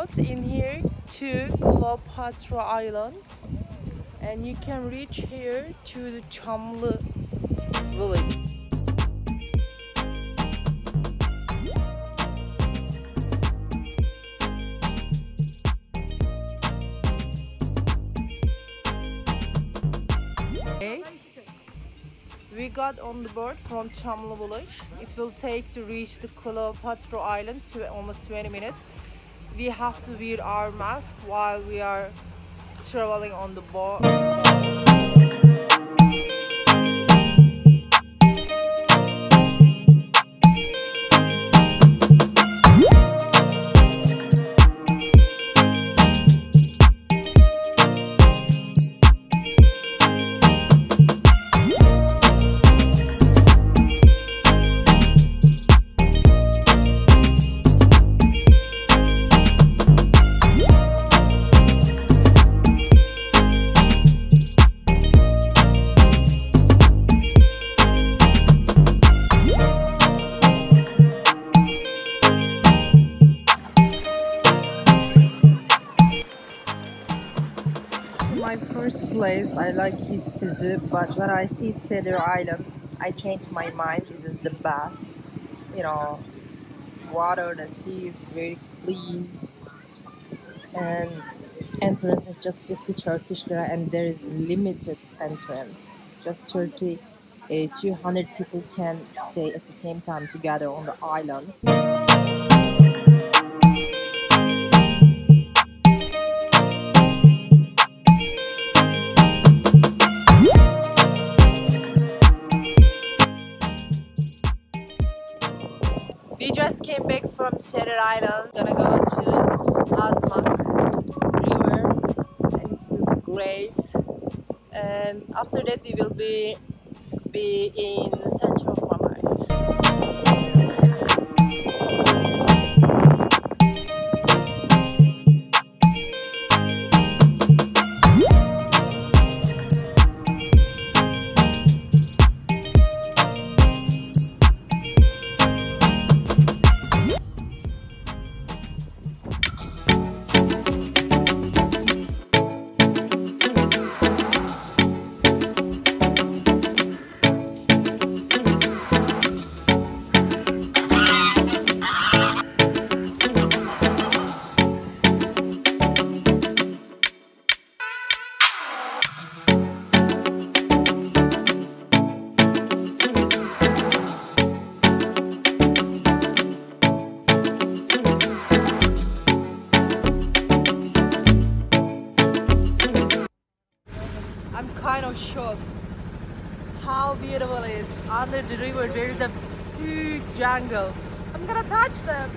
boat in here to Cleopatra Island, and you can reach here to the Çamlı village. We got on the board from Çamlı village. It will take to reach the Cleopatra Island to almost 20 minutes. We have to wear our mask while we are traveling on the boat. My first place I like is Sedir, but when I see Sedir Island, I change my mind. This is the best. You know, water, the sea is very clean, and entrance is just 50 Turkish lira, and there is limited entrance. Just 200 people can stay at the same time together on the island. We just came back from Sedir Island. Gonna go to Azmak River, and it will be great. And after that, we will be in the center of Marmaris. I'm kind of shocked how beautiful it is. Under the river there is a huge jungle. I'm gonna touch them.